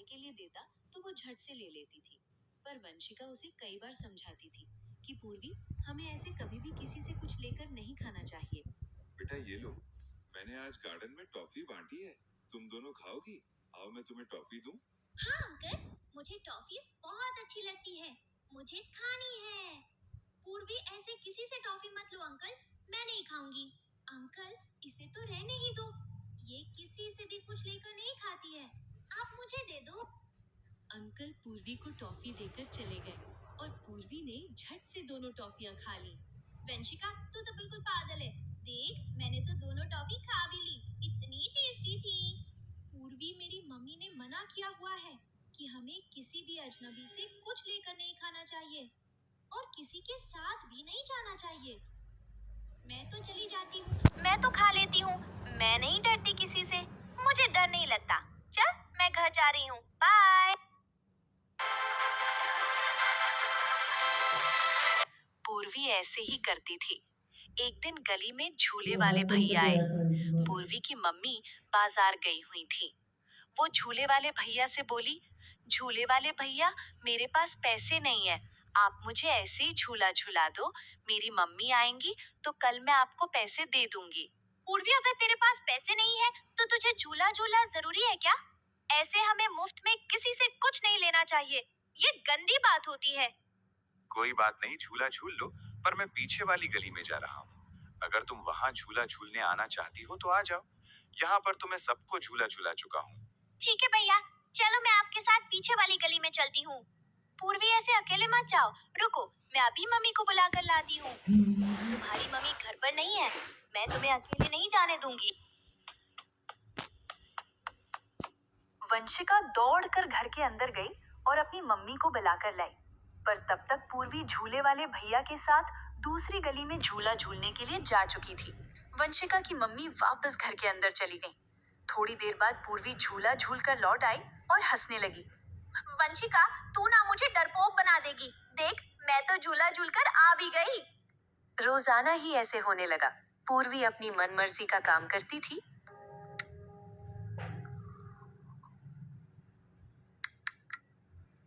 के लिए देता तो वो झट से ले लेती थी। पर वंशिका उसे कई बार समझाती थी कि पूर्वी, हमें ऐसे कभी भी किसी से कुछ लेकर नहीं खाना चाहिए। बेटा ये लो, मैंने आज गार्डन में टॉफी बांटी है, तुम दोनों खाओगी? आओ मैं तुम्हें टॉफी दूं। हाँ अंकल, मुझे टॉफीज बहुत अच्छी लगती है, मुझे खानी है। पूर्वी, ऐसे किसी से टॉफी मत लो अंकल, मैं नहीं खाऊंगी। अंकल, इसे तो रहने ही दो, ये किसी से भी कुछ लेकर नहीं खाती है, आप मुझे दे दो। अंकल पूर्वी को टॉफी देकर चले गए और पूर्वी ने झट से दोनों टॉफियां खा ली। वंशिका, तू तो बिल्कुल पागल है, देख मैंने तो दोनों टॉफी खा भी ली, इतनी टेस्टी थी। पूर्वी, मेरी मम्मी ने मना किया हुआ है कि हमें किसी भी अजनबी से कुछ लेकर नहीं खाना चाहिए और किसी के साथ भी नहीं जाना चाहिए। मैं तो चली जाती हूँ, मैं तो खा लेती हूँ, मैं नहीं डरती किसी से, मुझे डर नहीं लगता। चल, मैं घर जा रही हूँ, बाय। पूर्वी ऐसे ही करती थी। एक दिन गली में झूले वाले भैया आए। पूर्वी की मम्मी बाजार गई हुई थी। वो झूले वाले भैया से बोली, झूले वाले भैया, मेरे पास पैसे नहीं है, आप मुझे ऐसे ही झूला झूला दो, मेरी मम्मी आएंगी तो कल मैं आपको पैसे दे दूंगी। पूर्वी, अगर तेरे पास पैसे नहीं है तो तुझे झूला झूला जरूरी है क्या? ऐसे हमें मुफ्त में किसी से कुछ नहीं लेना चाहिए, ये गंदी बात होती है। कोई बात नहीं, झूला झूल लो, पर मैं पीछे वाली गली में जा रहा हूँ। अगर तुम वहाँ झूला झूलने आना चाहती हो तो आ जाओ, यहाँ पर तो मैं सबको झूला झूला चुका हूँ। ठीक है भैया, चलो मैं आपके साथ पीछे वाली गली में चलती हूँ। पूर्वी, ऐसे अकेले मत जाओ, रुको, मैं अभी मम्मी को बुला कर लाती हूँ। तुम्हारी मम्मी घर पर नहीं है, मैं तुम्हें अकेले नहीं जाने दूंगी। वंशिका दौड़कर घर के अंदर गई और अपनी मम्मी को बुलाकर लाई। पर तब तक पूर्वी झूले वाले भैया के साथ दूसरी गली में झूला झूलने के लिए जा चुकी थी। वंशिका की मम्मी वापस घर के अंदर चली गई। थोड़ी देर बाद पूर्वी झूला झूल कर लौट आई और हंसने लगी। वंशिका, तू ना मुझे डरपोक बना देगी, देख मैं तो झूला झूलकर आ भी गई। रोजाना ही ऐसे होने लगा। पूर्वी अपनी मनमर्जी का काम करती थी।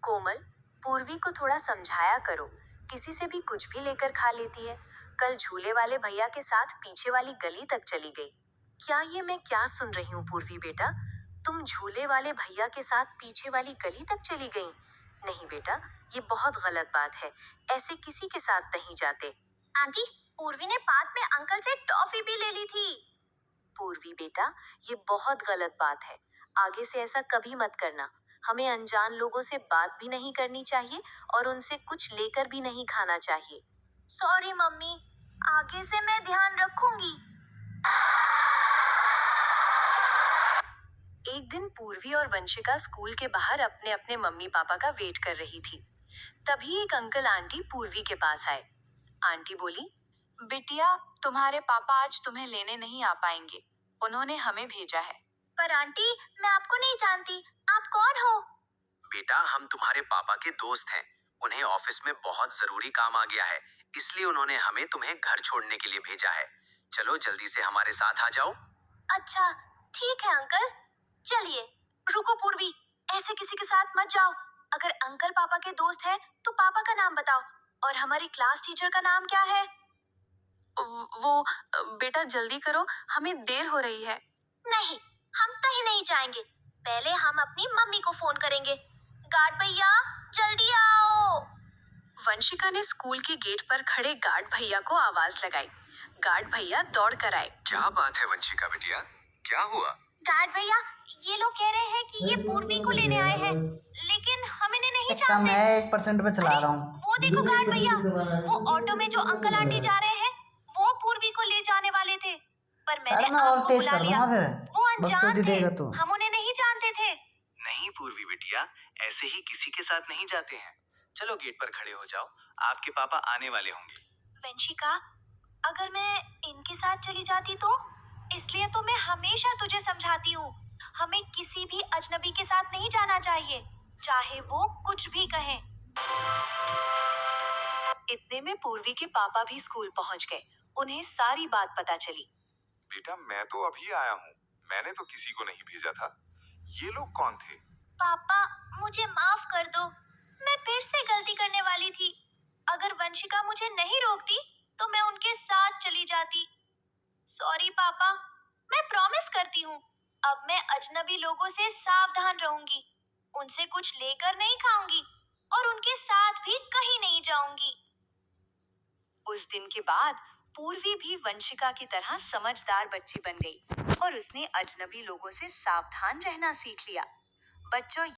कोमल, पूर्वी को थोड़ा समझाया करो, किसी से भी कुछ भी लेकर खा लेती है। कल झूले वाले भैया के साथ पीछे वाली गली तक चली गई। क्या ये मैं क्या सुन रही हूँ पूर्वी बेटा, तुम झूले वाले भैया के साथ पीछे वाली गली तक चली गई? नहीं बेटा, ये बहुत गलत बात है, ऐसे किसी के साथ नहीं जाते। आंटी, पूर्वी ने बाद में अंकल से टॉफी भी ले ली थी। पूर्वी बेटा, ये बहुत गलत बात है, आगे से ऐसा कभी मत करना। हमें अनजान लोगों से बात भी नहीं करनी चाहिए और उनसे कुछ लेकर भी नहीं खाना चाहिए। सॉरी मम्मी, आगे से मैं ध्यान रखूंगी। एक दिन पूर्वी और वंशिका स्कूल के बाहर अपने अपने मम्मी पापा का वेट कर रही थी। तभी एक अंकल आंटी पूर्वी के पास आए। आंटी बोली, बिटिया, तुम्हारे पापा आज तुम्हें लेने नहीं आ पाएंगे, उन्होंने हमें भेजा है। पर आंटी, मैं आपको नहीं जानती, आप कौन हो? बेटा, हम तुम्हारे पापा के दोस्त हैं, उन्हें ऑफिस में बहुत जरूरी काम आ गया है, इसलिए उन्होंने हमें तुम्हें घर छोड़ने के लिए भेजा है। चलो जल्दी से हमारे साथ आ जाओ। अच्छा, ठीक है अंकल, चलिए। रुको पूर्वी, ऐसे किसी के साथ मत जाओ, अगर अंकल पापा के दोस्त हैं तो पापा का नाम बताओ, और हमारी क्लास टीचर का नाम क्या है? वो बेटा जल्दी करो, हमें देर हो रही है। नहीं, हम कहीं नहीं जाएंगे, पहले हम अपनी मम्मी को फोन करेंगे। गार्ड भैया, जल्दी आओ। वंशिका ने स्कूल के गेट पर खड़े गार्ड भैया को आवाज लगाई। गार्ड भैया दौड़ कर आए। क्या बात है वंशिका बिटिया, क्या हुआ? गार्ड भैया, ये लोग कह रहे हैं कि ये पूर्वी को लेने आए हैं, लेकिन हम इन्हें नहीं जानते। मैं 1% पे चला रहा हूँ। वो देखो गार्ड भैया, वो ऑटो में जो अंकल आंटी जा रहे हैं, वो पूर्वी को ले जाने वाले थे, पर मैंने आपको बुला लिया। वो अनजान थे, हम उन्हें नहीं जानते थे। नहीं पूर्वी बिटिया, ऐसे ही किसी के साथ नहीं जाते हैं। चलो गेट पर खड़े हो जाओ, आपके पापा आने वाले होंगे। वंशिका, अगर मैं इनके साथ चली जाती तो? इसलिए तो मैं हमेशा तुझे समझाती हूँ, हमें किसी भी अजनबी के साथ नहीं जाना चाहिए, चाहे वो कुछ भी कहें। इतने में पूर्वी के पापा भी स्कूल पहुंच गए। उन्हें सारी बात पता चली। बेटा मैं तो अभी आया हूँ, मैंने तो किसी को नहीं भेजा था। ये लोग कौन थे? पापा, मुझे माफ कर दो। मैं फिर से गलती करने वाली थी। अगर वंशिका मुझे नहीं रोकती तो मैं उनके साथ चली जाती। सॉरी पापा, मैं प्रॉमिस करती हूँ। अब मैं अजनबी लोगों से सावधान रहूंगी। उनसे कुछ लेकर नहीं खाऊंगी और उनके साथ भी कहीं नहीं जाऊंगी। उस दिन के बाद पूर्वी भी वंशिका की तरह समझदार बच्ची बन गई और उसने अजनबी लोगों से सावधान रहना सीख लिया। बच्चों,